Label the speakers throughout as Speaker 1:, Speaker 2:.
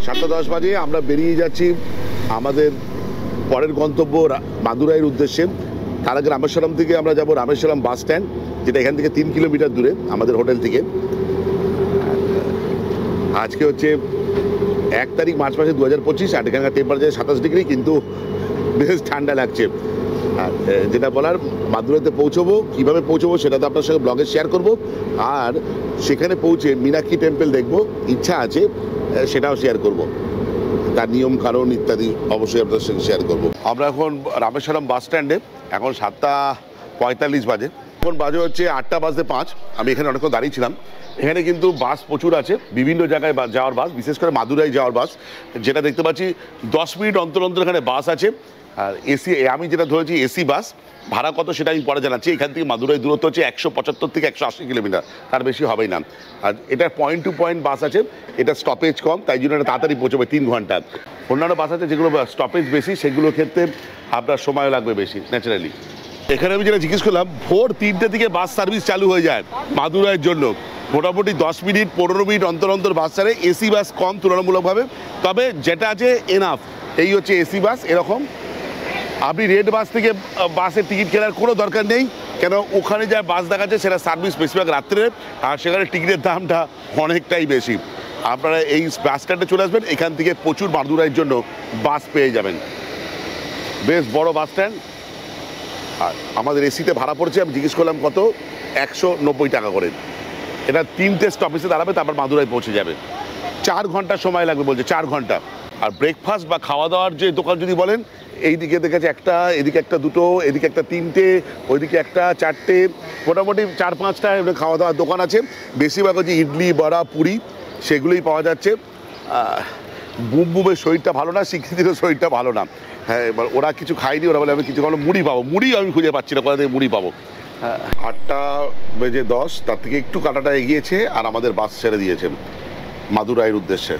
Speaker 1: 7:10 বাজে আমরা বেরিয়ে যাচ্ছি আমাদের পরের গন্তব্য মাদুরাইয়ের উদ্দেশ্যে। তার আগে রামেশ্বরম থেকে আমরা যাব রামেশ্বরম বাস স্ট্যান্ড, যেটা এখান থেকে 3 কিলোমিটার দূরে আমাদের হোটেল থেকে। আজকে হচ্ছে 1 তারিখ মার্চ মাসে 2025, আর এখানকার টেম্পারেচার 27 ডিগ্রি, কিন্তু বেশ ঠান্ডা লাগছে। আর যেটা বলার, মাদুরাইতে পৌঁছবো, কীভাবে পৌঁছবো সেটা তো আপনার সঙ্গে ব্লগে শেয়ার করব, আর সেখানে পৌঁছে মীনাক্ষী টেম্পল দেখবো, ইচ্ছা আছে সেটাও শেয়ার করব, তার নিয়ম কারণ ইত্যাদি অবশ্যই আপনাদের সঙ্গে শেয়ার করব। আমরা এখন রামেশ্বরম বাস স্ট্যান্ডে, এখন 7:45 বাজে, এখন বাজে হচ্ছে 8:05। আমি এখানে অনেকক্ষণ দাঁড়িয়েছিলাম। এখানে কিন্তু বাস প্রচুর আছে, বিভিন্ন জায়গায় যাওয়ার বাস, বিশেষ করে মাদুরাই যাওয়ার বাস, যেটা দেখতে পাচ্ছি 10 মিনিট অন্তর অন্তর এখানে বাস আছে। আর এসি, আমি যেটা ধরেছি এসি বাস, ভাড়া কত সেটা আমি পরে জানাচ্ছি। এখান থেকে মাদুরাই দূরত্ব হচ্ছে 175 থেকে 180 কিলোমিটার, তার বেশি হবেই না। আর এটা পয়েন্ট টু পয়েন্ট বাস আছে, এটা স্টপেজ কম, তাই জন্য এটা তাড়াতাড়ি পৌঁছবে 3 ঘন্টা। অন্যান্য বাস আছে যেগুলো স্টপেজ বেশি, সেগুলোর ক্ষেত্রে আপনার সময় লাগবে বেশি ন্যাচারালি। এখানে আমি যেটা জিজ্ঞেস করলাম, ভোর 3টে থেকে বাস সার্ভিস চালু হয়ে যায় মাদুরাইয়ের জন্য। মোটামুটি 10 মিনিট 15 মিনিট অন্তর অন্তর বাস ছাড়ে। এসি বাস কম তুলনামূলকভাবে, তবে যেটা আছে এনাফ, এই হচ্ছে এসি বাস। এরকম আপনি রেড বাস থেকে বাসের টিকিট কেনার কোনো দরকার নেই, কেন ওখানে যা বাস দেখাচ্ছে সেটা সার্ভিস বেশিরভাগ রাত্রে, আর সেখানে টিকিটের দামটা অনেকটাই বেশি। আপনারা এই বাস স্ট্যান্ডে চলে আসবেন, এখান থেকে প্রচুর মাদুরাইয়ের জন্য বাস পেয়ে যাবেন। বেশ বড় বাস স্ট্যান্ড। আর আমাদের এসিতে ভাড়া পড়ছে, আমি জিজ্ঞেস করলাম কত, 190 টাকা করে। এটা 3টে স্টপেজে দাঁড়াবে, তারপর মাদুরাই পৌঁছে যাবে। 4 ঘন্টা সময় লাগবে বলছে, 4 ঘন্টা। আর ব্রেকফাস্ট বা খাওয়া দাওয়ার যে দোকান যদি বলেন, এই দিকে দেখেছে একটা, এদিকে একটা, দুটো, এদিকে একটা, 3টে, ওইদিকে একটা, 4টে, মোটামুটি 4-5টা খাওয়া দাওয়ার দোকান আছে। বেশিরভাগ হচ্ছে ইডলি, বড়া, পুরি, সেগুলোই পাওয়া যাচ্ছে। বুম বুমের শরীরটা ভালো না, স্বীকৃতিরও শরীরটা ভালো না। হ্যাঁ, এবার ওরা কিছু খাইনি, ওরা বলে আমি কিছু খাবো, মুড়ি পাবো। মুড়ি আমি খুঁজে পাচ্ছি না, কোথা থেকে মুড়ি পাবো। 8:10, তার থেকে একটু কাটাটা এগিয়েছে, আর আমাদের বাস ছেড়ে দিয়েছে মাদুরাইয়ের উদ্দেশ্যে।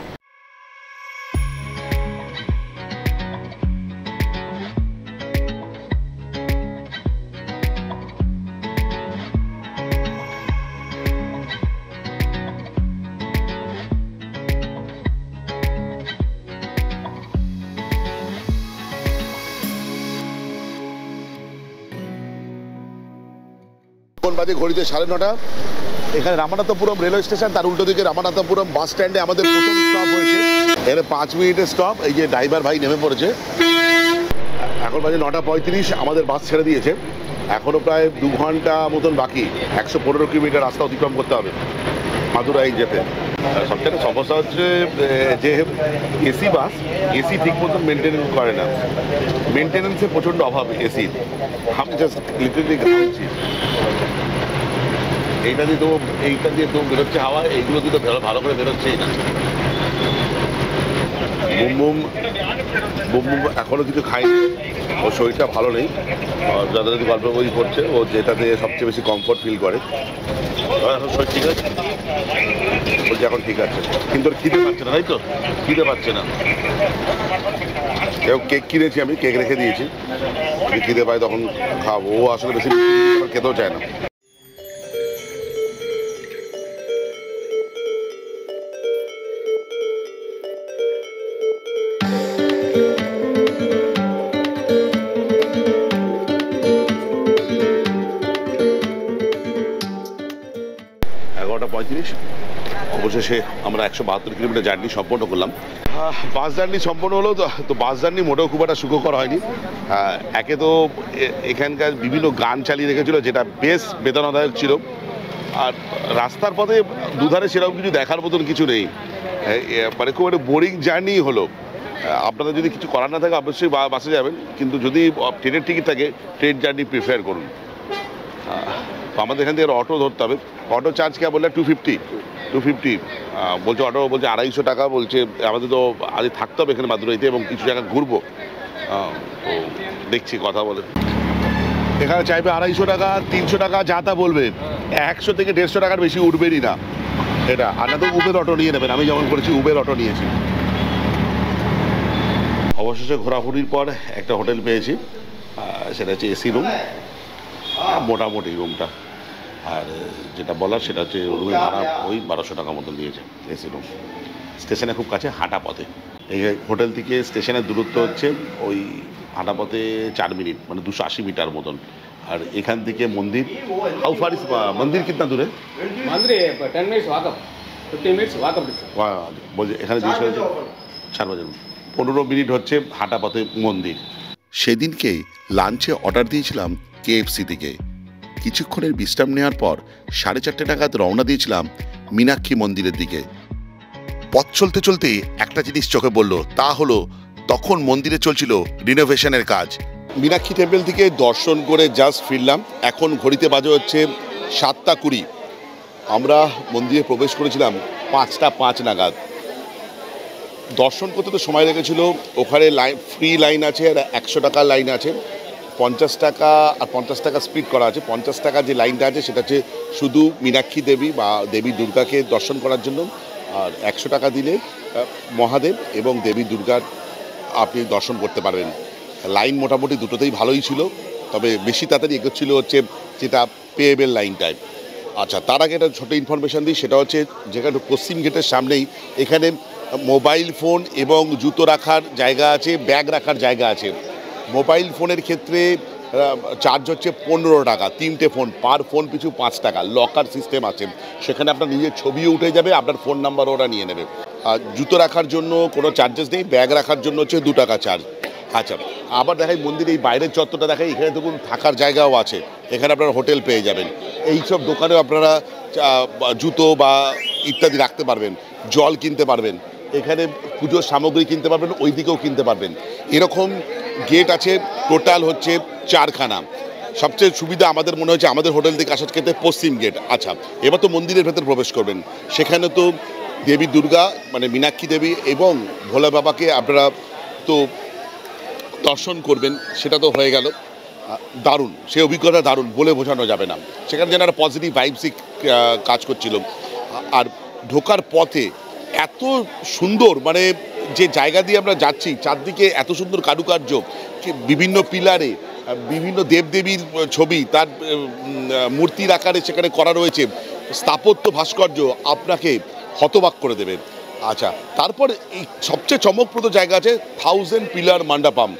Speaker 1: বাজে ঘড়িতে 9:30। এখানে রামানাথপুরম রেলওয়ে স্টেশন, তার উল্টো দিকে রামানাথপুরম বাস স্ট্যান্ডে আমাদের প্রথম স্টপ হয়েছে। এখানে 5 মিনিটের স্টপ। এই যে ড্রাইভার ভাই নেমে পড়েছে। এখন বাজে 9:35, আমাদের বাস ছেড়ে দিয়েছে। এখনও প্রায় 2 ঘন্টা মতন বাকি। 115 কিলোমিটার রাস্তা অতিক্রম করতে হবে মাদুরাই যেতে। সবথেকে সমস্যা হচ্ছে যে এসি বাস, এসি ঠিক মতন মেনটেনেন্স করে না, মেনটেনেন্সের প্রচণ্ড অভাব এসির। আমি জাস্ট লিটারেলি ঘামছি। এইটা দিয়ে তো বেরোচ্ছে হাওয়া, এইগুলো দিয়ে তো ভালো করে বেরোচ্ছেই না। বুম বুম এখনও কিছু খাইনি, ওর শরীরটা ভালো নেই। যথাযথ গল্প বই করছে, ও যেটাতে সবচেয়ে বেশি কমফোর্ট ফিল করে। এখন শরীর ঠিক আছে, বলছে এখন ঠিক আছে, কিন্তু ওর খিদে পাচ্ছে না, তাই তো? খিদে পাচ্ছে না। কেক কিনেছি আমি, কেক রেখে দিয়েছি, যদি খিদে পায় তখন খাবো। ও আসলে বেশি খেতেও চায় না। অবশেষে আমরা 172 কিলোমিটার জার্নি সম্পন্ন করলাম। বাস জার্নি সম্পন্ন হলো। তো বাস জার্নি মোটেও খুব একটা সুখকর হয়নি। একে তো এখানকার বিভিন্ন গান চালিয়ে রেখেছিল, যেটা বেশ বেদনাদায়ক ছিল। আর রাস্তার পথে দুধারে সেরকম কিছু দেখার মতন কিছু নেই, মানে খুব একটা বোরিং জার্নি হলো। আপনাদের যদি কিছু করার না থাকে অবশ্যই বাসে যাবেন, কিন্তু যদি ট্রেনের টিকিট থাকে ট্রেন জার্নি প্রিফার করুন। আমাদের এখান থেকে অটো ধরতে হবে। অটো চার্জ কে বললে 250 বলছে। অটো বলছে 250 টাকা বলছে। আমাদের তো আজ থাকতে হবে এখানে মাদুরাইতে, এবং কিছু জায়গা ঘুরবো। তো দেখছি, কথা বলে এখানে চাইবে 250 টাকা, 300 টাকা, যা তা বলবে। 100 থেকে 150 টাকার বেশি উঠবেনই না এটা। আর না তো উবের অটো নিয়ে নেবেন, আমি যেমন করেছি উবের অটো নিয়েছি। অবশেষে ঘোরাঘুরির পর একটা হোটেল পেয়েছি, সেটা হচ্ছে এসি রুম, মোটামুটি রুমটা। আর যেটা বলার সেটা হচ্ছে রুমের ভাড়া ওই 1200 টাকা মতো দিয়েছে এসি রুম। স্টেশনে খুব কাছে, হাঁটা পথে। এই হোটেল থেকে স্টেশনের দূরত্ব হচ্ছে ওই হাঁটা পথে 4 মিনিট, মানে 280 মিটার মতন। আর এখান থেকে মন্দির, হাউ ফার ইজ মন্দির কিতনা দূরে?
Speaker 2: मंदिर 10 minutes walk up, 15 minutes walk up distance.
Speaker 1: বলছে এখানে 4 বাজে 15 মিনিট হচ্ছে হাঁটা পথে মন্দির। সেদিনকে লাঞ্চে অর্ডার দিয়েছিলাম KFC থেকে। কিছুক্ষণের বিশ্রাম নেওয়ার পর 4:30 নাগাদ রওনা দিয়েছিলাম মীনাক্ষী মন্দিরের দিকে। পথ চলতে চলতে একটা জিনিস চোখে পড়ল, তা হলো তখন মন্দিরে চলছিল রিনোভেশনের কাজ। মীনাক্ষী টেম্পল থেকে দর্শন করে জাস্ট ফিরলাম, এখন ঘড়িতে বাজে হচ্ছে 7:20। আমরা মন্দিরে প্রবেশ করেছিলাম 5:05 নাগাদ। দর্শন করতে তো সময় লেগেছিল, ওখানে লাইন, ফ্রি লাইন আছে আর 100 টাকার লাইন আছে। 50 টাকা আর 50 টাকা স্পিড করা আছে। 50 টাকা যে লাইনটা আছে সেটা হচ্ছে শুধু মীনাক্ষী দেবী বা দেবী দুর্গাকে দর্শন করার জন্য, আর 100 টাকা দিলে মহাদেব এবং দেবী দুর্গার আপনি দর্শন করতে পারবেন। লাইন মোটামুটি দুটোতেই ভালোই ছিল, তবে বেশি তাড়াতাড়ি এগোচ্ছিল হচ্ছে যেটা পেয়েবেল লাইনটায়। আচ্ছা, তার আগে একটা ছোটো ইনফরমেশান দিই, সেটা হচ্ছে যেখানে পশ্চিম গেটের সামনেই এখানে মোবাইল ফোন এবং জুতো রাখার জায়গা আছে, ব্যাগ রাখার জায়গা আছে। মোবাইল ফোনের ক্ষেত্রে চার্জ হচ্ছে 15 টাকা, 3টে ফোন, পার ফোন পিছু 5 টাকা। লকার সিস্টেম আছে, সেখানে আপনার নিজের ছবিও উঠে যাবে, আপনার ফোন নাম্বার ওরা নিয়ে নেবে। আর জুতো রাখার জন্য কোনো চার্জেস নেই, ব্যাগ রাখার জন্য হচ্ছে 2 টাকা চার্জ। আচ্ছা, আবার দেখাই মন্দির এই বাইরের চত্বরটা দেখাই, এখানে দেখুন থাকার জায়গাও আছে, এখানে আপনারা হোটেল পেয়ে যাবেন। এইসব দোকানেও আপনারা জুতো বা ইত্যাদি রাখতে পারবেন, জল কিনতে পারবেন, এখানে পুজোর সামগ্রী কিনতে পারবেন, ওই দিকেও কিনতে পারবেন। এরকম গেট আছে টোটাল হচ্ছে 4খানা। সবচেয়ে সুবিধা আমাদের মনে হচ্ছে আমাদের হোটেল থেকে আসার ক্ষেত্রে পশ্চিম গেট। আচ্ছা, এবার তো মন্দিরের ভেতর প্রবেশ করবেন, সেখানে তো দেবী দুর্গা মানে মীনাক্ষী দেবী এবং ভোলা বাবাকে আপনারা তো দর্শন করবেন, সেটা তো হয়ে গেল। দারুণ, সে অভিজ্ঞতা দারুণ, বলে বোঝানো যাবে না। সেখানে যেন একটা পজিটিভ ভাইবসই কাজ করছিল। আর ঢোকার পথে এত সুন্দর, মানে যে জায়গা দিয়ে আমরা যাচ্ছি চারদিকে এত সুন্দর কারুকার্য, বিভিন্ন পিলারে বিভিন্ন দেবদেবীর ছবি, তার মূর্তির আকারে সেখানে করা রয়েছে, স্থাপত্য ভাস্কর্য আপনাকে হতবাক করে দেবে। আচ্ছা, তারপর এই সবচেয়ে চমকপ্রদ জায়গা আছে 1000 পিলার মণ্ডপম,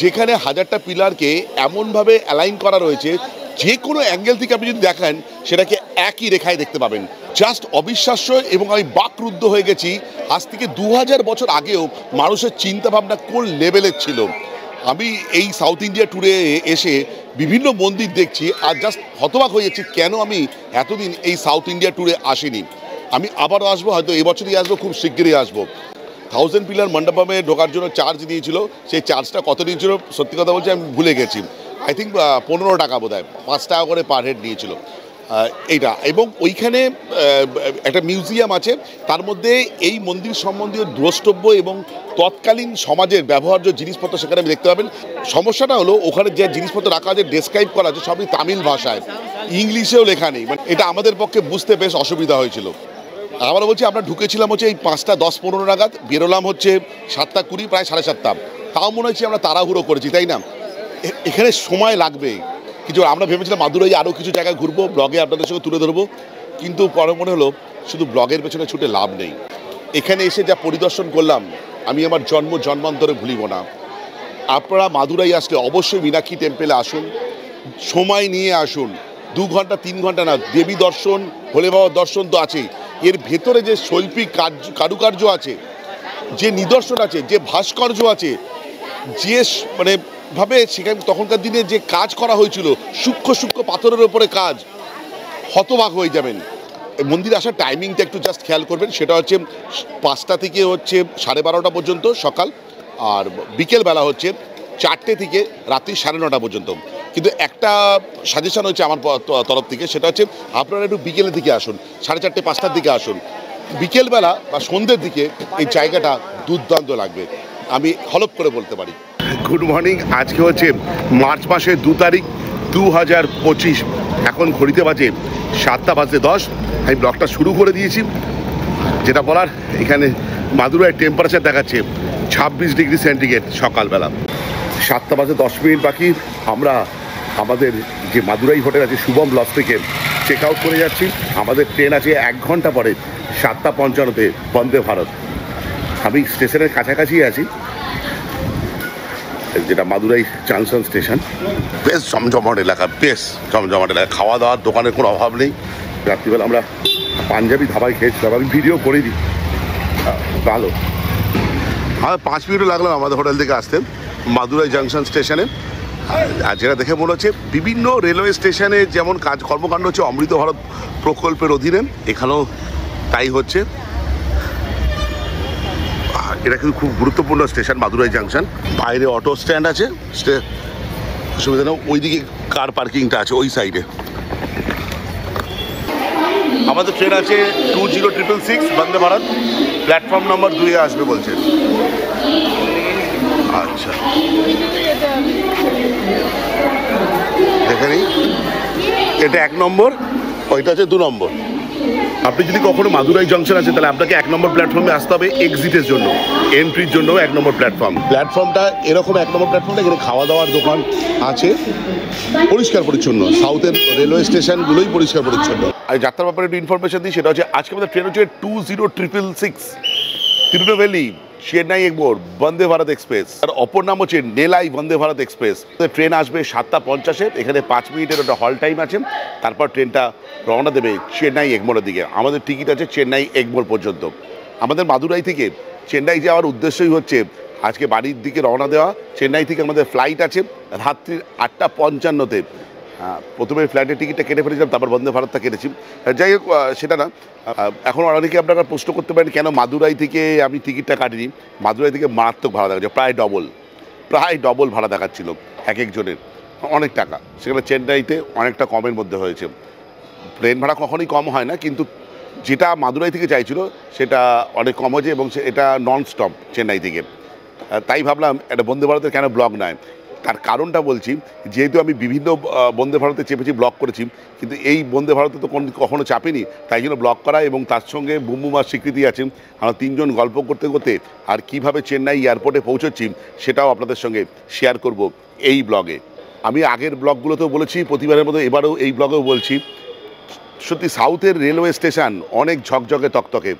Speaker 1: যেখানে 1000টা পিলারকে এমনভাবে অ্যালাইন করা রয়েছে যে কোনো অ্যাঙ্গেল থেকে আপনি যদি দেখেন সেটাকে একই রেখায় দেখতে পাবেন। জাস্ট অবিশ্বাস্য, এবং আমি বাকরুদ্ধ হয়ে গেছি। আজ থেকে 2000 বছর আগেও মানুষের চিন্তাভাবনা কোন লেভেলের ছিল। আমি এই সাউথ ইন্ডিয়া ট্যুরে এসে বিভিন্ন মন্দির দেখছি আর জাস্ট হতবাক হয়ে যাচ্ছি কেন আমি এতদিন এই সাউথ ইন্ডিয়া ট্যুরে আসিনি। আমি আবারও আসবো, হয়তো এবছরই আসবো, খুব শিগগিরই আসবো। 1000 পিলার মণ্ডপমে ঢোকার জন্য চার্জ দিয়েছিল, সেই চার্জটা কত দিয়েছিল সত্যি কথা বলছি আমি ভুলে গেছি। আই থিঙ্ক 15 টাকা বোধ হয়, 5 টাকা করে পার হেড নিয়েছিল এইটা। এবং ওইখানে একটা মিউজিয়াম আছে, তার মধ্যে এই মন্দির সম্বন্ধীয় দ্রষ্টব্য এবং তৎকালীন সমাজের ব্যবহার্য জিনিসপত্র সেখানে আমি দেখতে পাবেন। সমস্যাটা হলো ওখানে যে জিনিসপত্র রাখা আছে, ডেসক্রাইব করা আছে সবই তামিল ভাষায়, ইংলিশেও লেখা নেই। মানে এটা আমাদের পক্ষে বুঝতে বেশ অসুবিধা হয়েছিল। আবার বলছি, আমরা ঢুকেছিলাম হচ্ছে এই 5:10-15 নাগাদ, বেরোলাম হচ্ছে 7:20, প্রায় 7:30। তাও মনে হচ্ছে আমরা তাড়াহুড়ো করেছি, তাই না? এখানে সময় লাগবে কিছু। আমরা ভেবেছিলাম মাদুরাই আরও কিছু জায়গায় ঘুরবো, ব্লগে আপনাদের সঙ্গে তুলে ধরবো, কিন্তু পরে মনে হলো শুধু ব্লগের পেছনে ছুটে লাভ নেই। এখানে এসে যা পরিদর্শন করলাম আমি আমার জন্মান্তরে ভুলিব না। আপনারা মাদুরাই আসলে অবশ্যই মীনাক্ষী টেম্পেলে আসুন, সময় নিয়ে আসুন, 2 ঘন্টা 3 ঘন্টা না। দেবী দর্শন, ভোলে বাবার দর্শন তো আছেই, এর ভেতরে যে শৈল্পিক কারুকার্য আছে, যে নিদর্শন আছে, যে ভাস্কর্য আছে, যে মানে ভাবে সেখানে তখনকার দিনে যে কাজ করা হয়েছিল, সূক্ষ্ম সূক্ষ্ম পাথরের ওপরে কাজ, হতবাক হয়ে যাবেন। মন্দিরে আসার টাইমিংটা একটু জাস্ট খেয়াল করবেন, সেটা হচ্ছে 5টা থেকে হচ্ছে 12:30 পর্যন্ত সকাল, আর বিকেলবেলা হচ্ছে 4টে থেকে রাত্রি 9:30 পর্যন্ত। কিন্তু একটা সাজেশন হচ্ছে আমার তরফ থেকে, সেটা হচ্ছে আপনারা একটু বিকেলের দিকে আসুন, 4:30-5টার দিকে আসুন। বিকেলবেলা বা সন্ধ্যের দিকে এই জায়গাটা দুর্দান্ত লাগবে, আমি হলপ করে বলতে পারি। গুড মর্নিং, আজকে হচ্ছে মার্চ মাসের 2 তারিখ 2025। এখন ঘড়িতে বাজে 7:10। আমি ব্লগটা শুরু করে দিয়েছি। যেটা বলার, এখানে মাদুরাই টেম্পারেচার দেখাচ্ছে 26 ডিগ্রি সেন্টিগ্রেড সকালবেলা। 7:10 বাকি। আমরা আমাদের যে মাদুরাই হোটেল আছে শুভম লজ থেকে চেক আউট করে যাচ্ছি। আমাদের ট্রেন আছে 1 ঘন্টা পরে 7:55 বন্দে ভারত। আমি স্টেশনের কাছাকাছি আছি, যেটা মাদুরাই জাংশন স্টেশন। বেশ জমজমাট এলাকা, বেশ জমজমাট এলাকা, খাওয়া দাওয়ার দোকানের কোনো অভাব নেই। রাত্রিবেলা আমরা পাঞ্জাবি ধাবায় খেয়েছিলাম, আমি ভিডিও করে দিই, ভালো। আমার 5 মিনিটও লাগলো আমাদের হোটেল থেকে আসতে মাদুরাই জাংশন স্টেশনে। আর যেটা দেখে মনে হচ্ছে বিভিন্ন রেলওয়ে স্টেশনে যেমন কর্মকাণ্ড হচ্ছে অমৃত ভারত প্রকল্পের অধীনে, এখানেও তাই হচ্ছে। এটা কিন্তু খুব গুরুত্বপূর্ণ স্টেশন মাদুরাই জাংশন। বাইরে অটো স্ট্যান্ড আছে, অসুবিধা নেই। ওইদিকে কার পার্কিংটা আছে ওই সাইডে। আমাদের ট্রেন আছে 2066 বন্দে ভারত, প্ল্যাটফর্ম নম্বর 2-এ আসবে বলছে। আচ্ছা, দেখে নিই, এটা 1 নম্বর, ওইটা আছে 2 নম্বর। আপনি যদি কখনো মাদুরাই জংশন আছে তাহলে আপনাকে 1 নম্বর প্ল্যাটফর্মে আসতে হবে এক্সিটের জন্য। এন্ট্রির জন্য 1 নম্বর প্ল্যাটফর্মটা এরকম 1 নম্বর প্ল্যাটফর্মটা, এখানে খাওয়া দাওয়ার দোকান আছে, পরিষ্কার পরিচ্ছন্ন। সাউথের রেলওয়ে স্টেশনগুলোই পরিষ্কার পরিচ্ছন্ন। আর যাত্রার ব্যাপারে একটু ইনফরমেশন দিই, সেটা হচ্ছে আজকে আমাদের ট্রেন হচ্ছে 2066 তিরুনেলভেলি চেন্নাই এগমোর বন্দে ভারত এক্সপ্রেস। আর অপর নাম হচ্ছে নেলাই বন্দে ভারত এক্সপ্রেস। ট্রেন আসবে 7:50, এখানে 5 মিনিটের ওটা হল টাইম আছে। তারপর ট্রেনটা রওনা দেবে চেন্নাই এগমোরের দিকে। আমাদের টিকিট আছে চেন্নাই এগমোর পর্যন্ত। আমাদের মাদুরাই থেকে চেন্নাই যাওয়ার উদ্দেশ্যই হচ্ছে আজকে বাড়ির দিকে রওনা দেওয়া। চেন্নাই থেকে আমাদের ফ্লাইট আছে রাত্রি 8:55-তে। প্রথমে ফ্লাইটের টিকিটটা কেটে ফেলেছিলাম, তারপর বন্দে ভারতটা কেটেছি। যাই হোক, সেটা না। এখন অনেকে আপনারা প্রশ্ন করতে পারেন কেন মাদুরাই থেকে আমি টিকিটটা কাটিনি। মাদুরাই থেকে মারাত্মক ভাড়া দেখাচ্ছে, প্রায় ডবল ভাড়া দেখাচ্ছিল এক একজনের, অনেক টাকা। সেখানে চেন্নাইতে অনেকটা কমের মধ্যে হয়েছে। প্লেন ভাড়া কখনোই কম হয় না, কিন্তু যেটা মাদুরাই থেকে চাইছিল সেটা অনেক কম হয়েছে, এবং এটা নন স্টপ চেন্নাই থেকে। তাই ভাবলাম একটা বন্দে ভারতের কেন ব্লগ নয়। তার কারণটা বলছি, যেহেতু আমি বিভিন্ন বন্দে ভারতে চেপেছি, ব্লগ করেছি, কিন্তু এই বন্দে ভারতে তো কখনো চাপিনি, তাই জন্য ব্লগ করা। এবং তার সঙ্গে বুমবুমার স্বীকৃতি আছে। আমরা 3 জন গল্প করতে করতে আর কিভাবে চেন্নাই এয়ারপোর্টে পৌঁছচ্ছি সেটাও আপনাদের সঙ্গে শেয়ার করব এই ব্লগে। আমি আগের ব্লগগুলোতেও বলেছি, প্রতিবারের মতো এবারেও এই ব্লগেও বলছি, সত্যি সাউথের রেলওয়ে স্টেশন অনেক ঝকঝকে তকতকে,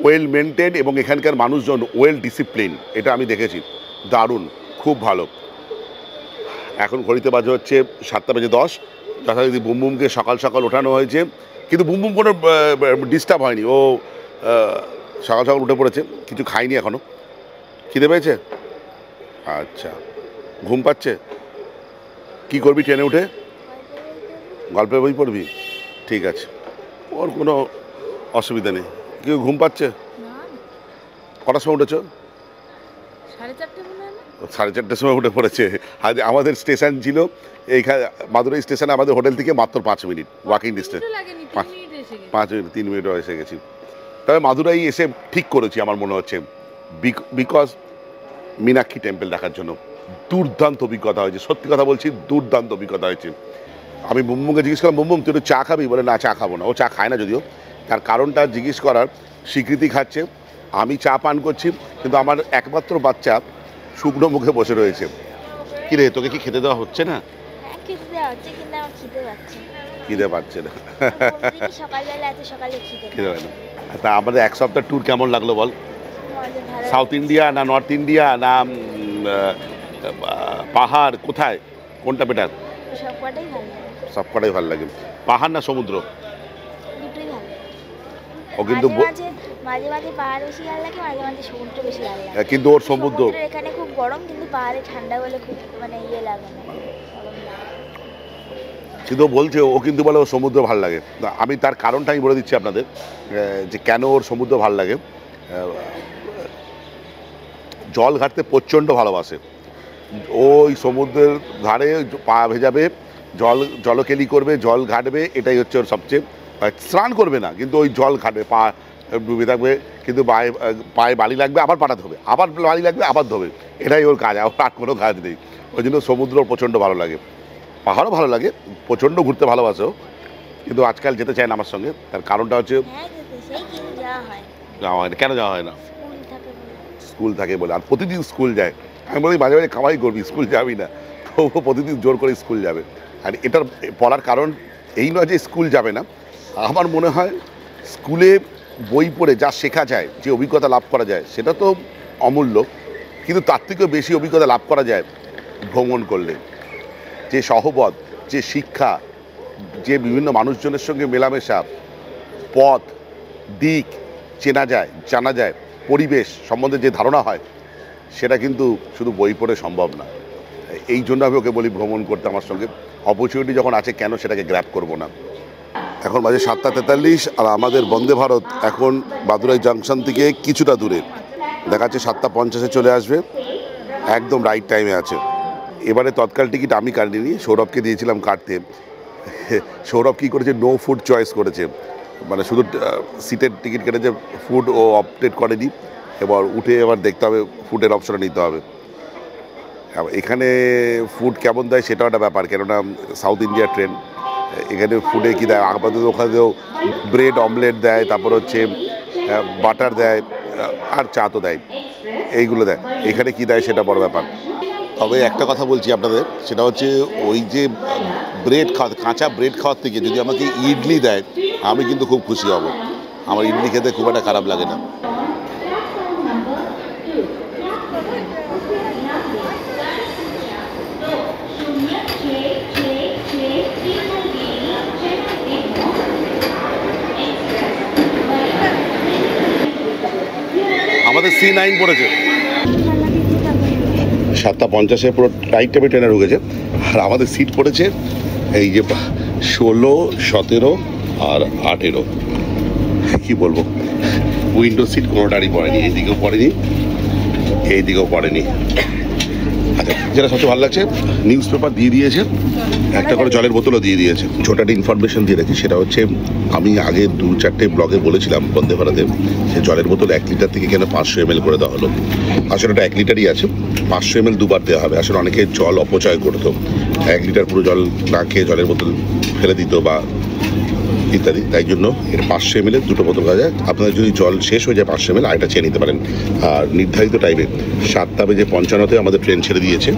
Speaker 1: ওয়েল মেনটেন, এবং এখানকার মানুষজন ওয়েল ডিসিপ্লিন। এটা আমি দেখেছি, দারুণ, খুব ভালো। এখন ঘড়িতে বাজে হচ্ছে 7:10। যথারীতি বুমবুমকে সকাল সকাল ওঠানো হয়েছে, কিন্তু বুমবুম কোনো ডিস্টার্ব হয়নি। ও সকাল সকাল উঠে পড়েছে, কিছু খায়নি এখনও। খিদে পেয়েছে? আচ্ছা, ঘুম পাচ্ছে। কি করবি ট্রেনে উঠে? গল্পের বই পড়বি? ঠিক আছে, ওর কোনো অসুবিধা নেই। কেউ ঘুম পাচ্ছে? কটার সময় উঠেছ? 4:30 সময় উঠে পড়েছে। আজ আমাদের স্টেশন ছিল এইখানে মাদুরাই স্টেশনে, আমাদের হোটেল থেকে মাত্র 5 মিনিট ওয়াকিং ডিস্টেন্স। 5 মিনিট, 3 মিনিটও এসে গেছি। তবে মাদুরাই এসে ঠিক করেছি আমার মনে হচ্ছে, বিকজ মীনাক্ষী টেম্পল দেখার জন্য। দুর্দান্ত অভিজ্ঞতা হয়েছে, সত্যি কথা বলছি, দুর্দান্ত অভিজ্ঞতা হয়েছে। আমি বুমবুমকে জিজ্ঞেস করলাম, বুমবুম তুই একটু চা খাবি? বলে না, চা খাবো না। ও চা খায় না যদিও। তার কারণটা জিজ্ঞেস করার, স্বীকৃতি খাচ্ছে, আমি চা পান করছি, কিন্তু আমার একমাত্র বাচ্চা শুকনো মুখে বসে রয়েছে। কি রে, তোকে কি খেতে দেওয়া হচ্ছে না? খিদে পাচ্ছে না? খিদে হয় না। তা আমাদের 1 সপ্তাহ ট্যুর কেমন লাগলো বল? সাউথ ইন্ডিয়া না নর্থ ইন্ডিয়া না পাহাড়, কোথায়, কোনটা বেটার? সবকটাই ভালো লাগে। পাহাড় না সমুদ্র? ও কিন্তু
Speaker 3: মাঝে মাঝে পাহাড় বেশি ভালো লাগে, মাঝে মাঝে সমুদ্র বেশি ভালো লাগে।
Speaker 1: কিন্তু ওর সমুদ্র
Speaker 3: এখানে খুব গরম, কিন্তু পাহাড়ে ঠান্ডা বলে খুব ইয়ে লাগে না।
Speaker 1: কিন্তু বলছে ও কিন্তু বলে ওর সমুদ্র ভালো লাগে। আমি তার কারণটা আমি বলে দিচ্ছি আপনাদের, যে কেন ওর সমুদ্র ভালো লাগে। জল ঘাটতে প্রচণ্ড ভালোবাসে। ওই সমুদ্রের ধারে পা ভেজাবে, জলকেলি করবে, জল ঘাটবে, এটাই হচ্ছে ওর সবচেয়ে। স্নান করবে না, কিন্তু ওই জল ঘাটবে, পা ডুবে থাকবে, কিন্তু পায়ে বালি লাগবে, আবার পাটা ধোবে, আবার বালি লাগবে, আবার ধোবে। এটাই ওর কাজ, আর কোনো কাজ নেই। ওই জন্য সমুদ্র প্রচণ্ড ভালো লাগে। পাহাড়ও ভালো লাগে, প্রচণ্ড ঘুরতে ভালোবাসেও, কিন্তু আজকাল যেতে চায় না আমার সঙ্গে। তার কারণটা হচ্ছে যাওয়া হয় না। কেন যাওয়া হয় না? স্কুল থাকে বলে। আর প্রতিদিন স্কুল যায়। আমি বলি মাঝে মাঝে কামাই করবি, স্কুল যাবি না, তো প্রতিদিন জোর করে স্কুল যাবে। আর এটার পড়ার কারণ এই নয় যে স্কুল যাবে না। আমার মনে হয় স্কুলে বই পড়ে যা শেখা যায়, যে অভিজ্ঞতা লাভ করা যায়, সেটা তো অমূল্য, কিন্তু তার থেকেও বেশি অভিজ্ঞতা লাভ করা যায় ভ্রমণ করলে। যে সহবত, যে শিক্ষা, যে বিভিন্ন মানুষজনের সঙ্গে মেলামেশা, পথ দিক চেনা যায়, জানা যায়, পরিবেশ সম্বন্ধে যে ধারণা হয়, সেটা কিন্তু শুধু বই পড়ে সম্ভব না। এই জন্য আমি ওকে বলি ভ্রমণ করতে আমার সঙ্গে। অপরচুনিটি যখন আছে কেন সেটাকে গ্র্যাব করব না। এখন বাজে 7:43 আর আমাদের বন্দে ভারত এখন বাদুড়াই জাংশন থেকে কিছুটা দূরে, দেখাচ্ছে 7:50 চলে আসবে, একদম রাইট টাইমে আছে। এবারে তৎকাল টিকিট আমি কাটিনি, সৌরভকে দিয়েছিলাম কাটতে। সৌরভ কী করেছে, নো ফুড চয়েস করেছে, মানে শুধু সিটের টিকিট কেটেছে, ফুড ও অপডেট করেনি। এবার উঠে এবার দেখতে হবে, ফুডের অপশনটা নিতে হবে। এখানে ফুড কেমন দেয় সেটাও একটা ব্যাপার, কেননা সাউথ ইন্ডিয়ার ট্রেন। এখানে ফুডে কী দেয়, আপাতত ওখানেও ব্রেড অমলেট দেয়, তারপর হচ্ছে বাটার দেয়, আর চা তো দেয়, এইগুলো দেয়। এখানে কী দেয় সেটা বড় ব্যাপার। তবে একটা কথা বলছি আপনাদের, সেটা হচ্ছে ওই যে ব্রেড খাওয়া, কাঁচা ব্রেড খাওয়ার থেকে যদি আমাকে ইডলি দেয়, আমি কিন্তু খুব খুশি হব। আমার ইডলি খেতে খুব একটা খারাপ লাগে না। আমাদের C9 পড়েছে 7:50 পুরো রাইট টাইমে ট্রেনে ঢুকেছে, আর আমাদের সিট পড়েছে এই যে 16, 17 আর 18। কি বলবো, উইন্ডো সিট কোনোটারই পড়েনি, এইদিকেও পড়েনি, এইদিকেও পড়েনি। আচ্ছা, যেটা সবচেয়ে ভালো লাগছে, নিউজ পেপার দিয়ে দিয়েছে, একটা করে জলের বোতলও দিয়ে দিয়েছে। ছোট একটা ইনফরমেশন দিয়ে রাখি, সেটা হচ্ছে আমি আগে 2-4টে ব্লগে বলেছিলাম বন্দে ভারতে যে জলের বোতল 1 লিটার থেকে কেন 500 ml করে দেওয়া হলো। আসলে ওটা 1 লিটারই আছে, 500 ml দুবার দেওয়া হবে। আসলে অনেকে জল অপচয় করতো, 1 লিটার পুরো জল না খেয়ে জলের বোতল ফেলে দিত বা ইত্যাদি, তাই জন্য এর 500 ml দুটো বোতল খাওয়া যায়। আপনাদের যদি জল শেষ হয়ে যায় 500 ml আরেকটা চেয়ে নিতে পারেন। আর নির্ধারিত টাইমে 7:55 আমাদের ট্রেন ছেড়ে দিয়েছে।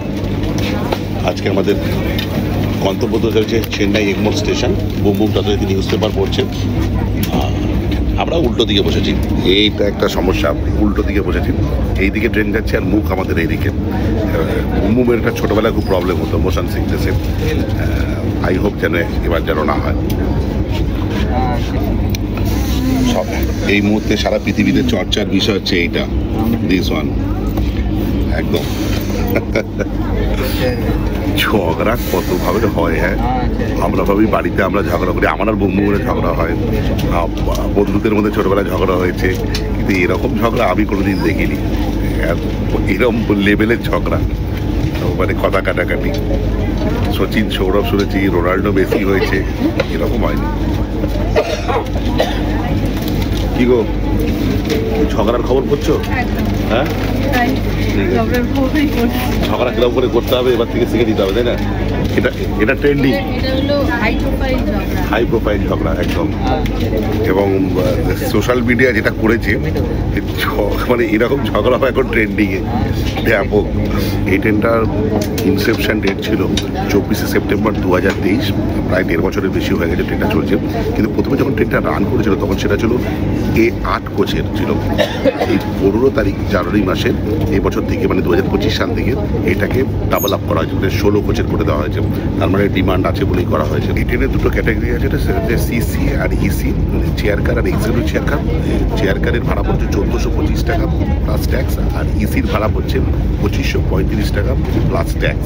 Speaker 1: আজকে আমাদের গন্তব্য তো হচ্ছে Chennai Egmore station. Boom boom যথারীতি নিউজ পেপার পড়ছে, আমরা উল্টো দিকে বসেছি। এইটা একটা সমস্যা, উল্টো দিকে বসেছি, এই দিকে ট্রেন যাচ্ছে আর মুখ আমাদের এইদিকে। বুমের একটা ছোটোবেলায় খুব প্রবলেম হতো মোশন সিকনেসে, আই হোপ যেন এবার যেন না হয়। সব এই মুহূর্তে সারা পৃথিবীতে চর্চার বিষয় হচ্ছে এইটা, দিস ওয়ান একদম। ঝগড়া কতভাবে হয়, হ্যাঁ, আমরা ভাবি বাড়িতে আমরা ঝগড়া করি, আমার আর বন্ধুদের ঝগড়া হয়, বন্ধুদের মধ্যে ছোটোবেলায় ঝগড়া হয়েছে, কিন্তু এরকম ঝগড়া আমি কোনোদিন দেখিনি। এরকম লেভেলের ঝগড়া, মানে কথা কাটাকাটি। সচিন সৌরভ শুনেছি, রোনাল্ডো মেসি হয়েছে, এরকম হয়নি। কি গো, ঝগড়ার খবর করছো? হ্যাঁ, ঝগড়া কিরকম করে করতে হবে এবার থেকে শিখে দিতে হবে, তাই না? এটা ট্রেন্ডিং, হাই প্রোফাইল ঝগড়া একদম। এবং সোশ্যাল মিডিয়া যেটা করেছে, মানে এরকম ঝগড়া এখন ট্রেন্ডিংয়ে ব্যাপক। এই ট্রেনটার ইনসেপশন ডেট ছিল 24শে সেপ্টেম্বর 2023, প্রায় 1.5 বছরের বেশি হয়ে গেছে ট্রেনটা চলছে। কিন্তু প্রথমে যখন ট্রেনটা রান করেছিল তখন সেটা ছিল A8 কোচের ছিল। এই 15 তারিখ জানুয়ারি মাসে এই বছর থেকে, মানে 2025 সাল থেকে এটাকে ডাবল আপ করা হয়েছে, মানে 16 কোচের করে দেওয়া হয়েছে। তার মানে ডিমান্ড আছে বলেই করা হয়েছে। এই ট্রেনের দুটো ক্যাটাগরি আছে, এটা সিসি আর ইসি, চেয়ার কার আর এক্সিকিউটিভ চেয়ার কার। চেয়ার কারের ভাড়া পড়ছে 1425 টাকা প্লাস ট্যাক্স, আর ইসির ভাড়া পড়ছে 2535 টাকা প্লাস ট্যাক্স।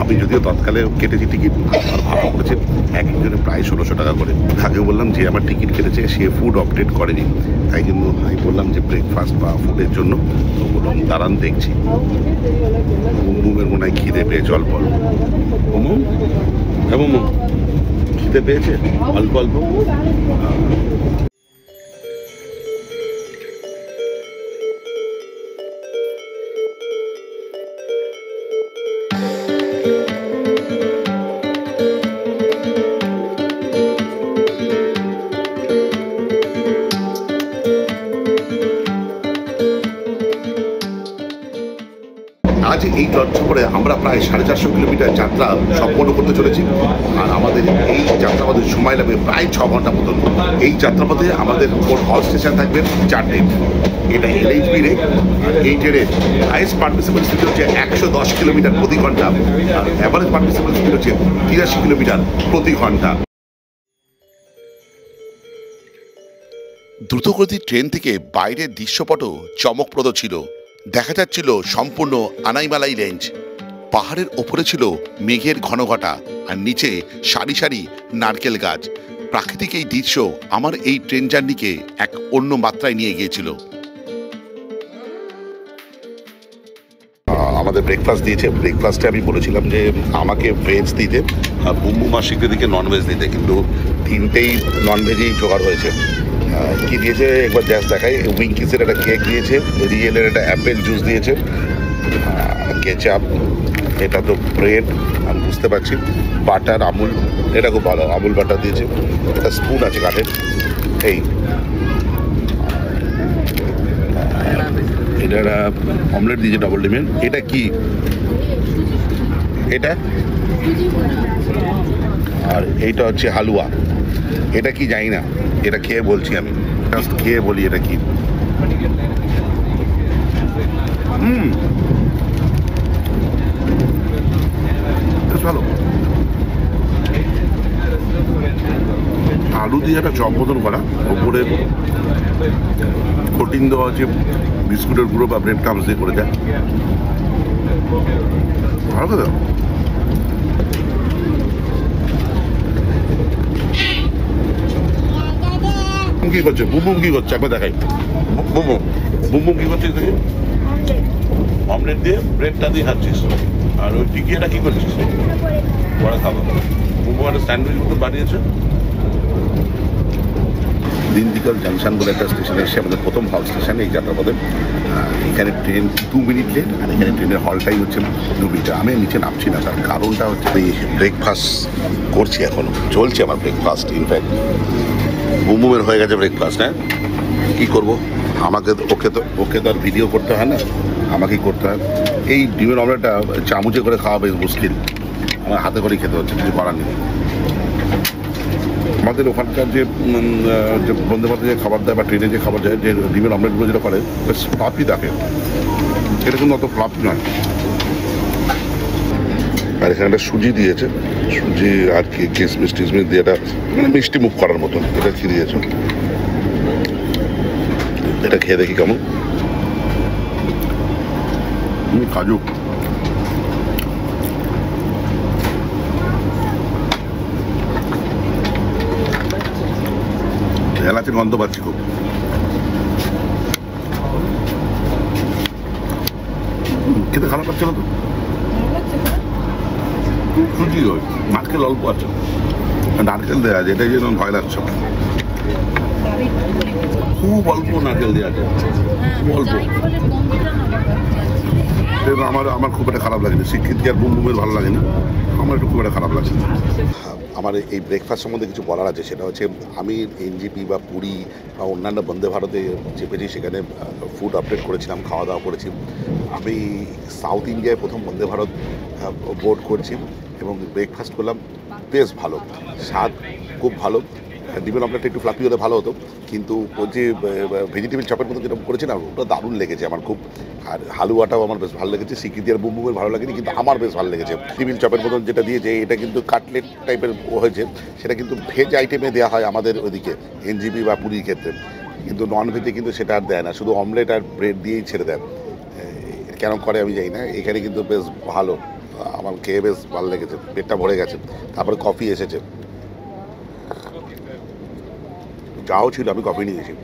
Speaker 1: আমি যদিও তৎকালে কেটেছি টিকিট, আমার ভাড়া পড়েছে এক একজনে প্রায় 1600 টাকা করে। আগে বললাম যে আমার টিকিট কেটেছে, সে ফুড আপডেট করেনি, তাই জন্য আমি বললাম যে ব্রেকফাস্ট বা ফুডের জন্য, তো বললাম দাঁড়ান দেখছি। বুমের মনে হয় খিদে পেয়ে জল পল, বুম খিদে পেয়েছে অল্প অল্প। আজ এই লঞ্চ করে আমরা প্রায় 450 কিলোমিটার যাত্রা সম্পন্ন করতে চলেছি। আর আমাদের এই যাত্রাপথে সময় লাগবে প্রায় 6 ঘন্টা মতন। এই যাত্রাপথে আমাদের মোট হল স্টেশন থাকবে 4টে। এটা LHB রে, আর এই ট্রেনের হাইস্ট পারমিসিবল স্পিড হচ্ছে 110 কিলোমিটার প্রতি ঘন্টা, আর অ্যাভারেজ পারমিসিবল স্পিড হচ্ছে 83 কিলোমিটার প্রতি ঘন্টা। দ্রুতগতির ট্রেন থেকে বাইরের দৃশ্যপটও চমকপ্রদ ছিল। দেখা যাচ্ছিল সম্পূর্ণ আনাইমালাই রেঞ্জ। পাহাড়ের ওপরে ছিল মেঘের ঘনঘটা, আর নিচে সারি সারি নারকেল গাছ। প্রাকৃতিক এই দৃশ্য আমার এই ট্রেন জার্নিকে এক অন্য মাত্রায় নিয়ে গিয়েছিল। আমাদের ব্রেকফাস্ট দিয়েছে। ব্রেকফাস্টে আমি বলেছিলাম যে আমাকে ভেজ দিতে, আর বুম্বু মাসিকদের দিকে ননভেজ দিতে, কিন্তু তিনটেই ননভেজই জোগাড় হয়েছে। কি দিয়েছে একবার জাস্ট দেখাই। উইঙ্কিসের একটা কেক দিয়েছে, রিয়েলের একটা অ্যাপেল জুস দিয়েছে, কেচাপ, এটা তো ব্রেড আমি বুঝতে পারছি, বাটার আমুল, এটা খুব ভালো, আমুল বাটার দিয়েছে, একটা স্পুন আছে কাঠের, এই এটা একটা অমলেট দিয়েছে ডবল ডিমের। এটা কি, এটা আর এইটা হচ্ছে হালুয়া। এটা কি জানি না, এটা খেয়ে বলছি, আমি জাস্ট খেয়ে বলি এটা কি। বেশ ভালো। আলু দিয়ে একটা চপ মতন করা, ওপরে কোটিং দেওয়া আছে বিস্কুটের গুঁড়ো বা ব্রেড ক্রামস দিয়ে করে দেয়। ভালো কথা। কি করছে বুমবুম, কি করছে একবার দেখাই। বুমবুম বুমবুম কি করছিস দেখি? অমলেট দিয়ে ব্রেডটা দিয়ে খাচ্ছিস, আর ওই টিকিয়াটা কি করছিস? বড় খাবো। বুমবুম একটা স্যান্ডউইচ মতো বানিয়েছে। দিনদিকল জাংশন বলে একটা স্টেশনে এসে আমাদের প্রথম হল স্টেশনে এই যাত্রাপথে। এখানে ট্রেন 2 মিনিট লেট, আর এখানে ট্রেনের হলটাই হচ্ছে 2 মিনিট। আমি নিচে নামছি না, তার কারণটা হচ্ছে আমি ব্রেকফাস্ট করছি, এখনও চলছে আমার ব্রেকফাস্ট। ইনফ্যাক্ট বুমবুমের হয়ে গেছে ব্রেকফাস্ট। হ্যাঁ, কী করবো, আমাকে ওকে তো আর ভিডিও করতে হয় না, আমাকেই করতে হয়। এই ডিমের অমলেটটা চামচে করে খাওয়া বেশ মুশকিল, আমার হাতে করেই খেতে হচ্ছে, কিছু করার নেই। আমাদের ওখানকার যে বন্দে ভারতে যে খাবার দেয় বা ট্রেনে যে খাবার দেয়, যে ডিমের অমলেটগুলো যেটা করে বেশ ফ্লাফি থাকে, এটা কিন্তু অত ফ্লাফি নয়। আর এখানে একটা সুজি দিয়েছে, সুজি আর কি কিসমিস টিসমিস দিয়ে একটা মানে মিষ্টি মুখ করার মতন এটা কি দিয়েছে। এটা খেয়ে দেখি কেমন। কাজু, এলাচের গন্ধ পাচ্ছি খুব। খেতে খারাপ লাগছে না তো? সুজি হয়, নারকেল অল্প আছে, নারকেল দেওয়া আছে, এটাই যেন ভয় লাগছে। খুব অল্প নারকেল দেওয়া আছে, খুব অল্প। আমার খুব একটা খারাপ লাগেনি। স্বীকৃতি আর বুমবুমের ভালো লাগেনি, আমার একটু খুব একটা খারাপ লাগছে। আমার এই ব্রেকফাস্ট সম্বন্ধে কিছু বলার আছে। সেটা হচ্ছে আমি এনজিপি বা পুরী বা অন্যান্য বন্দে ভারতে চেপেছি, সেখানে ফুড আপডেট করেছিলাম, খাওয়া দাওয়া করেছি। আমি সাউথ ইন্ডিয়ায় প্রথম বন্দে ভারত বোর্ড করছি এবং ব্রেকফাস্ট করলাম, বেশ ভালো, স্বাদ খুব ভালো। ডিমের অমলেটটা একটু ফ্লাফি হলে ভালো হতো, কিন্তু ওই যে ভেজিটেবিল চপের মতো যেটা করেছে না, ওটা দারুণ লেগেছে আমার খুব। আর হালুয়াটাও আমার বেশ ভালো লেগেছে। স্বীকৃতি আর বুমবুমের ভালো লাগেনি, কিন্তু আমার বেশ ভালো লেগেছে। টেবিল চপের মতন যেটা দিয়েছে, এটা কিন্তু কাটলেট টাইপের হয়েছে, সেটা কিন্তু ভেজ আইটেমে দেওয়া হয় আমাদের ওইদিকে এনজিপি বা পুরীর ক্ষেত্রে, কিন্তু নন ভেজে কিন্তু সেটা আর দেয় না, শুধু অমলেট আর ব্রেড দিয়েই ছেড়ে দেয়। কেন করে আমি জানি না। এখানে কিন্তু বেশ ভালো, আমার খেয়ে বেশ ভালো লেগেছে, পেটটা ভরে গেছে। তারপরে কফি এসেছে, যাও ছিল, আমি কফি নিয়েছি।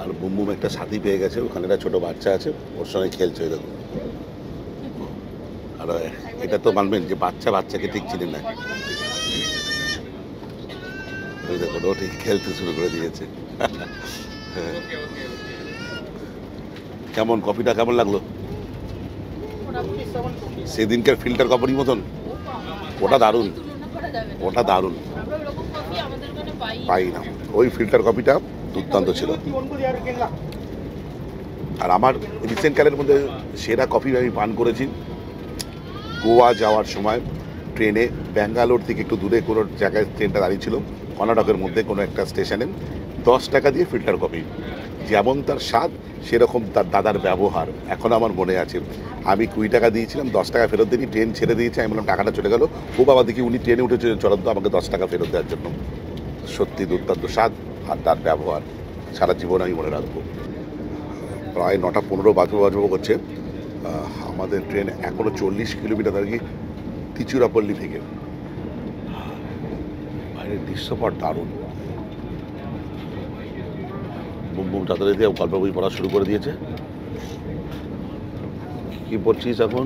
Speaker 1: আর বুমবুম একটা সাথী পেয়ে গেছে, ওখানে একটা ছোটো বাচ্চা আছে, ওর সঙ্গে খেলছে। ওই দেখো, আর এটা তো মানবেন যে বাচ্চাকে ঠিক চিনে না। ওই দেখো, ও ঠিক খেলতে শুরু করে দিয়েছে। কেমন কফিটা কেমন লাগলো? সেদিনকার ফিল্টার কফির মতন? ওটা দারুণ, ওটা দারুণ, পাই না। ওই ফিল্টার কফিটা দুর্দান্ত ছিল। আর আমার রিসেন্টকালের মধ্যে সেরা কফি আমি পান করেছি গোয়া যাওয়ার সময় ট্রেনে। ব্যাঙ্গালোর থেকে একটু দূরে কোনো জায়গায় ট্রেনটা দাঁড়িয়ে ছিল, কর্ণাটকের মধ্যে কোনো একটা স্টেশনে। 10 টাকা দিয়ে ফিল্টার কফি, যেমন তার স্বাদ সেরকম তার দাদার ব্যবহার এখন আমার মনে আছে। আমি 20 টাকা দিয়েছিলাম, 10 টাকা ফেরত দিই, ট্রেন ছেড়ে দিয়েছে। আমি বললাম টাকাটা চলে গেল। ও বাবা দেখি উনি ট্রেনে উঠেছে চলন্ত আমাকে 10 টাকা ফেরত দেওয়ার জন্য। সত্যি দুর্দান্ত স্বাদ আর তার ব্যবহার সারা জীবন আমি মনে রাখবো। প্রায় 9:15 বাজবো করছে। আমাদের ট্রেন এখনও 40 কিলোমিটার আর কি তিরুচিরাপল্লী থেকে। বাইরের দৃশ্যপট দারুণ। বুম বুম চাদরে দিয়ে গল্প বই পড়া শুরু করে দিয়েছে। কি পড়ছিস এখন?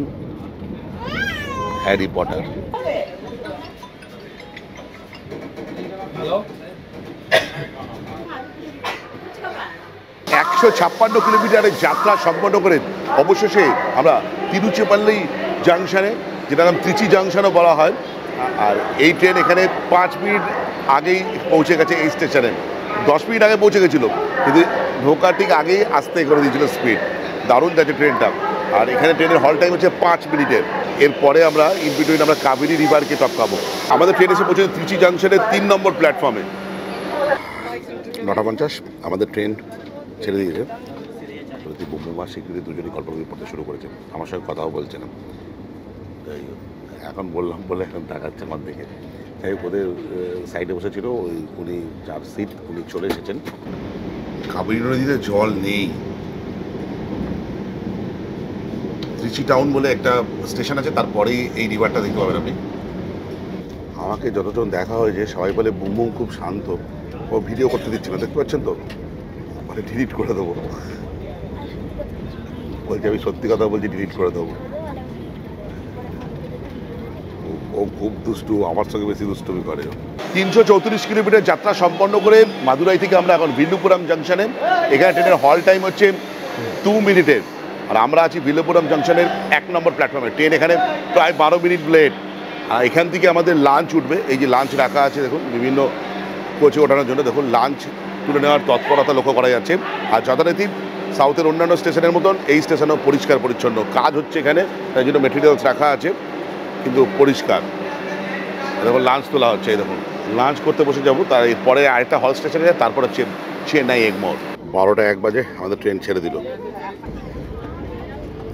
Speaker 1: Harry Potter. 156 কিলোমিটারের যাত্রা সম্পন্ন করে অবশেষে আমরা তিরুচিরাপল্লী জাংশনে, যেটার নাম ত্রিচি জাংশনও বলা হয়। আর এই ট্রেন এখানে 5 মিনিট আগেই পৌঁছে গেছে এই স্টেশনে। 10 মিনিট আগে পৌঁছে গেছিলো, কিন্তু ঢোকার ঠিক আগেই আসতে করে দিয়েছিল স্পিড। দারুণ যাচ্ছে ট্রেনটা। আর এখানে ট্রেনের হল টাইম হচ্ছে 5 মিনিটের। এরপরে আমরা ইন বিটুইন আমরা কাবেরী রিভারকে টপকাবো। আমাদের ট্রেন এসে পৌঁছেছে ত্রিচি জাংশনের 3 নম্বর প্ল্যাটফর্মে। 9:50 আমাদের ট্রেন ছেড়ে দিয়েছে। প্রতি বুম্বুমা স্বীকৃতি দুজনই গল্প বই পড়তে শুরু করেছে, আমার সঙ্গে কথাও বলছে না। তাই এখন বললাম বলে এখন তাকাচ্ছে আমার দিকে। তাই ওদের সাইডে বসেছিল ওই উনি, যার সিট উনি চলে এসেছেন। কাবেরী নদীতে জল নেই। ত্রিচি টাউন বলে একটা স্টেশন আছে, তারপরেই এই রিভারটা দেখতে পাবেন আপনি। আমাকে যতজন দেখা হয়েছে সবাই বলে বুমবুম খুব শান্ত, ও ভিডিও করতে দিচ্ছে না, দেখতে পাচ্ছেন তো, মানে ডিলিট করে দেবো। বলছি আমি সত্যি কথা বলছি, ডিলিট করে দেবো। ও খুব দুষ্টু, আমার সঙ্গে বেশি দুষ্টুমি করে। 334 কিলোমিটার যাত্রা সম্পন্ন করে মাদুরাই থেকে আমরা এখন ভিল্লুপুরাম জাংশনে। এখানে ট্রেনের হল টাইম হচ্ছে 2 মিনিটের। আর আমরা আছি ভিল্লুপুরাম জাংশনের 1 নম্বর প্ল্যাটফর্মে। ট্রেন এখানে প্রায় 12 মিনিট লেট। আর এখান থেকে আমাদের লাঞ্চ উঠবে। এই যে লাঞ্চ রাখা আছে দেখুন, বিভিন্ন কোচে ওঠানোর জন্য দেখুন লাঞ্চ তুলে নেওয়ার তৎপরতা লক্ষ্য করা যাচ্ছে। আর যথারীতি সাউথের অন্যান্য স্টেশনের মতন এই স্টেশনও পরিষ্কার পরিচ্ছন্ন কাজ হচ্ছে এখানে, তাই জন্য মেটেরিয়ালস রাখা আছে কিন্তু পরিষ্কার। দেখুন লাঞ্চ তোলা হচ্ছে, এই দেখুন লাঞ্চ করতে বসে যাবো। তার পরে আরেকটা হল স্টেশনে যায়, তারপরে চেন্নাই এগমোর। 12টা 1 বাজে আমাদের ট্রেন ছেড়ে দিল।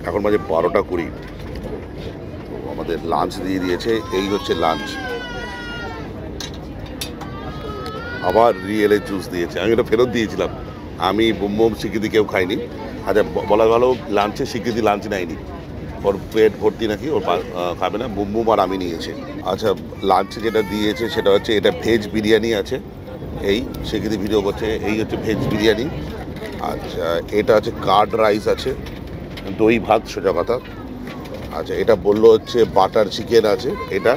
Speaker 1: এখন বাজে 12টা 20। আমাদের লাঞ্চ দিয়ে দিয়েছে, এই হচ্ছে লাঞ্চ। আবার রিয়েলের জুস দিয়েছে, আমি এটা ফেরত দিয়েছিলাম। আমি বুমবুম স্বীকৃতি কেউ খাইনি। আচ্ছা বলা ভালো লাঞ্চে স্বীকৃতি লাঞ্চ নেয়নি, ওর পেট ভর্তি নাকি, ওর খাবে না। বুমবুম আর আমি নিয়েছে। আচ্ছা লাঞ্চে যেটা দিয়েছে সেটা হচ্ছে এটা ভেজ বিরিয়ানি আছে। এই স্বীকৃতি ভিডিও করছে, এই হচ্ছে ভেজ বিরিয়ানি। আচ্ছা এটা আছে কার্ড রাইস আছে, দই ভাত সোজা কথা। আচ্ছা এটা বললো হচ্ছে বাটার চিকেন আছে, এটা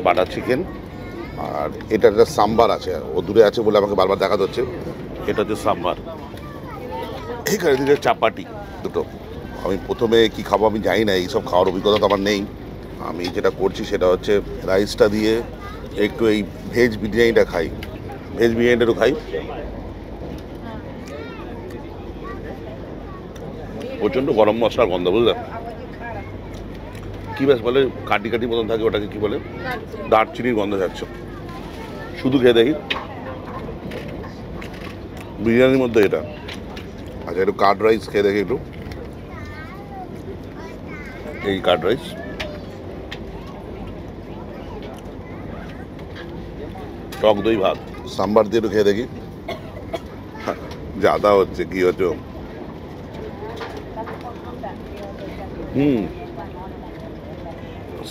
Speaker 1: বাটার চিকেন। আর এটা একটা সাম্বার আছে, ও দূরে আছে বলে আমাকে বারবার দেখা যাচ্ছে। এটা হচ্ছে সাম্বার। এখানে দিচ্ছে চাপাটি দুটো। আমি প্রথমে কি খাবো আমি জানি না, এইসব খাওয়ার অভিজ্ঞতা তো আমার নেই। আমি যেটা করছি সেটা হচ্ছে রাইসটা দিয়ে একটু এই ভেজ বিরিয়ানিটা খাই, ভেজ বিরিয়ানিটা একটু খাই। প্রচণ্ড গরম মশলার গন্ধ, বুঝলে কি বেশ বলে, কাটি কাটি মতন থাকে, ওটাকে কি বলে, দারচিনির গন্ধ যাচ্ছে। শুধু খেয়ে দেখি বিরিয়ানির মধ্যে এটা। আচ্ছা একটু কার্ড রাইস খেয়ে দেখি একটু। এই কার্ড রাইস, টক দই ভাত, সাম্বার দিয়ে একটু খেয়ে দেখি। জাদা হচ্ছে কি হচ্ছে।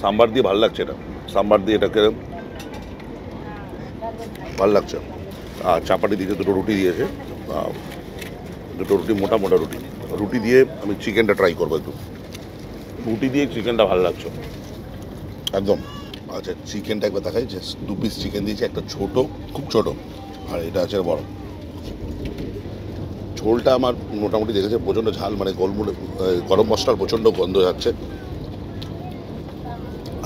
Speaker 1: সাম্বার দিয়ে ভালো লাগছে, এটা সাম্বার দিয়ে এটাকে ভালো লাগছে। আর চাপাটি দিয়েছে, দুটো রুটি দিয়েছে, দুটো রুটি মোটা মোটা রুটি। রুটি দিয়ে আমি চিকেনটা ট্রাই করবো একটু। রুটি দিয়ে চিকেনটা ভালো লাগছে একদম। আচ্ছা চিকেনটা একবার দেখাই, যে 2 পিস চিকেন দিয়েছে, একটা ছোট খুব ছোট, আর এটা আছে বড়। ঝোলটা আমার মোটামুটি দেখেছে প্রচণ্ড ঝাল, মানে গরম মশলার প্রচণ্ড গন্ধ যাচ্ছে।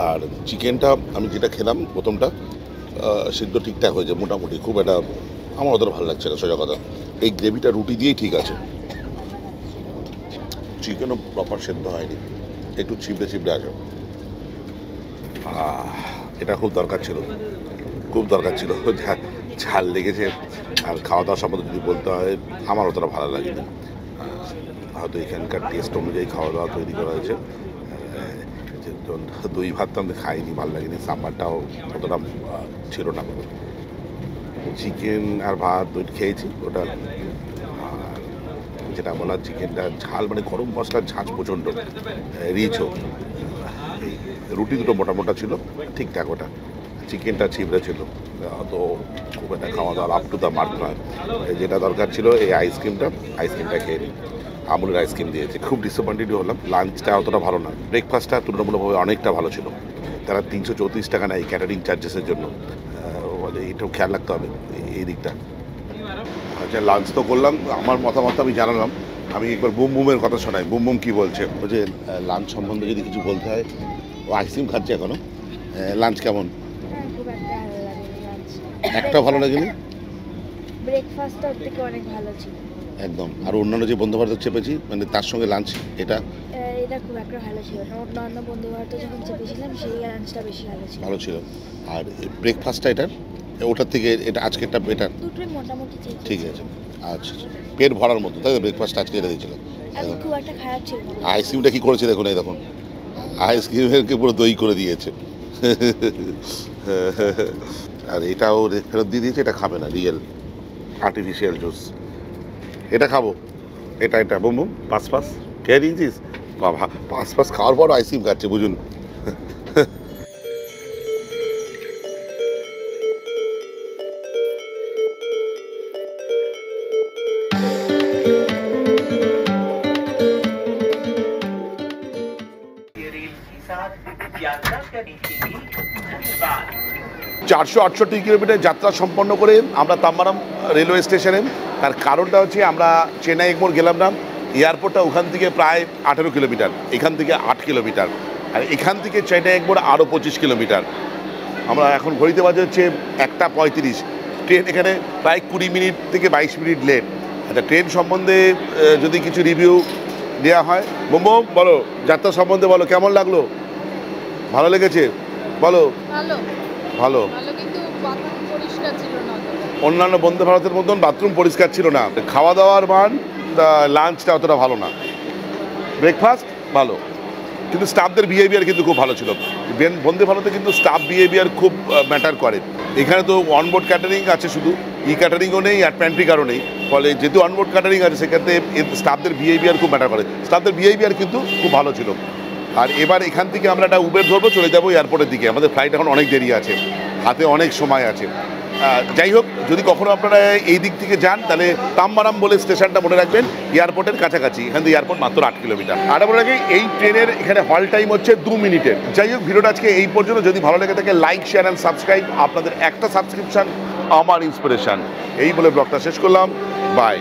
Speaker 1: আর চিকেনটা আমি যেটা খেলাম প্রথমটা সিদ্ধ ঠিকঠাক হয়েছে মোটামুটি, খুব একটা আমার অতটা ভালো লাগছে না সোজা কথা। এই গ্রেভিটা রুটি দিয়েই ঠিক আছে। চিকেনও প্রপার সেদ্ধ হয়নি, একটু ছিপড়ে ছিপড়ে আছে। এটা খুব দরকার ছিল, খুব দরকার ছিল। ঝাল লেগেছে। আর খাওয়া দাওয়া সম্বন্ধে যদি বলতে হয়, আমার অতটা ভালো লাগেনি। হয়তো এখানকার টেস্ট অনুযায়ী খাওয়া দাওয়া তৈরি করা হয়েছে। দই ভাত তো আমি খাইনি, ভালো লাগেনি। সাম্বারটাও অতটা ছিল না। চিকেন আর ভাত দই খেয়েছি ওটা। আর যেটা বলার, চিকেনটা ঝাল, মানে গরম মশলার ঝাঁঝ প্রচণ্ড, রিচও। এই রুটি দুটো মোটা মোটা ছিল, ঠিকঠাক। ওটা চিকেনটা ছিবড়ে ছিল, অত খুব একটা খাওয়া দাওয়া আপ টু দ্য মার্ক নয়। যেটা দরকার ছিল এই আইসক্রিমটা খেয়ে নিই। আমুলের আইসক্রিম দিয়েছে, খুব ডিসঅ্যাপয়েন্টেড হলাম। লাঞ্চটা অতটা ভালো না, ব্রেকফাস্টটা তুলনামূলকভাবে অনেকটা ভালো ছিল। তারা 334 টাকা নেয় ক্যাটারিং চার্জেসের জন্য, এটাও খেয়াল রাখতে হবে এই দিকটা। আচ্ছা, লাঞ্চ তো করলাম, আমার মতামত আমি জানালাম। আমি একবার বুম বুমের কথা শোনাই। বুম বুম কী বলছে, যে লাঞ্চ সম্বন্ধে যদি কিছু বলতে হয়। ও আইসক্রিম খাচ্ছে এখনো। লাঞ্চ কেমন?
Speaker 3: খুব একটা ভালো লাগেনি লাঞ্চ।
Speaker 1: একটা ভালো লাগেনি?
Speaker 3: ব্রেকফাস্টটা ওর থেকে অনেক ভালো ছিল।
Speaker 1: একদম। আর অন্যান্য যে বন্ধু বান্ধব চেপেছি, মানে তার সঙ্গে লাঞ্চ এটা
Speaker 3: এটা খুব একটা ভালো ছিল না। অন্যান্য বন্ধু ভারতে যখন চেপেছিলাম সেই লাঞ্চটা বেশি ভালো ছিল।
Speaker 1: ভালো ছিল। আর ব্রেকফাস্টটা এটার, ওটার থেকে এটা আজকেরটা বেটার।
Speaker 3: দুটোই মোটামুটি
Speaker 1: ঠিক আছে। আচ্ছা, পেট ভরার মতো, তাই তো? ব্রেকফাস্ট আজকে এটা দিয়েছিল।
Speaker 3: এখন খুব একটা খারাপ ছিল না।
Speaker 1: আইসক্রিমটা কী করেছে দেখুন, এই দেখুন, আইসক্রিমেরকে পুরো দই করে দিয়েছে। আর এটাও ফেরত দিয়ে দিয়েছে, এটা খাবে না, রিয়েল আর্টিফিশিয়াল জুস। এটা খাবো, এটা বুম বুম পাঁচ খেয়ে দিয়েছিস? বাবা, পাঁচ খাওয়ার পর আইসক্রিম খাচ্ছে, বুঝুন।
Speaker 4: रेल के साथ यात्रा करने के लिए धन्यवाद।
Speaker 1: 468 কিলোমিটার যাত্রা সম্পন্ন করে আমরা তাম্বারাম রেলওয়ে স্টেশনে। তার কারণটা হচ্ছে, আমরা চেন্নাই এগমোর গেলাম না। এয়ারপোর্টটা ওখান থেকে প্রায় 18 কিলোমিটার, এখান থেকে 8 কিলোমিটার। আর এখান থেকে চেন্নাই এগমোর আরও 25 কিলোমিটার। আমরা এখন ঘড়িতে বাজে হচ্ছে 1:35। ট্রেন এখানে প্রায় 20 মিনিট থেকে 22 মিনিট লেট। আচ্ছা, ট্রেন সম্বন্ধে যদি কিছু রিভিউ দেওয়া হয়, মোমো বলো, যাত্রা সম্বন্ধে বলো, কেমন লাগলো? ভালো লেগেছে? বলো।
Speaker 5: ভালো
Speaker 1: ভালো।
Speaker 5: ভালো, কিন্তু বাথরুম পরিষ্কার ছিল না অতটা।
Speaker 1: অন্যান্য বন্দে ভারতের মতন বাথরুম পরিষ্কার ছিল না। খাওয়া দাওয়ার মান, লাঞ্চটা অতটা ভালো না। ব্রেকফাস্ট ভালো, কিন্তু স্টাফদের বিহেভিয়ার কিন্তু খুব ভালো ছিল। বন্দে ভারতে কিন্তু স্টাফ বিহেভিয়ার খুব ম্যাটার করে। এখানে তো অনবোর্ড ক্যাটারিং আছে, শুধু ক্যাটারিংও নেই আর প্যান্ট্রিকারও নেই। ফলে যেহেতু অনবোর্ড ক্যাটারিং আছে, সেক্ষেত্রে স্টাফদের বিহেভিয়ার খুব ম্যাটার করে। স্টাফদের বিহেভিয়ার কিন্তু খুব ভালো ছিল। আর এবার এখান থেকে আমরা একটা উবের ধরবো, চলে যাবো এয়ারপোর্টের দিকে। আমাদের ফ্লাইট এখন অনেক দেরি আছে, হাতে অনেক সময় আছে। যাই হোক, যদি কখনো আপনারা এই দিক থেকে যান, তাহলে তাম্বারাম বলে স্টেশনটা মনে রাখবেন, এয়ারপোর্টের কাছাকাছি। এখান থেকে এয়ারপোর্ট মাত্র 8 কিলোমিটার। আর বলে রাখি, এই ট্রেনের এখানে হল টাইম হচ্ছে 2 মিনিটের। যাই হোক, ভিডিওটা আজকে এই পর্যন্ত। যদি ভালো লেগে থাকে, লাইক, শেয়ার অ্যান্ড সাবস্ক্রাইব। আপনাদের একটা সাবস্ক্রিপশন আমার ইন্সপিরেশন। এই বলে ব্লগটা শেষ করলাম। বাই।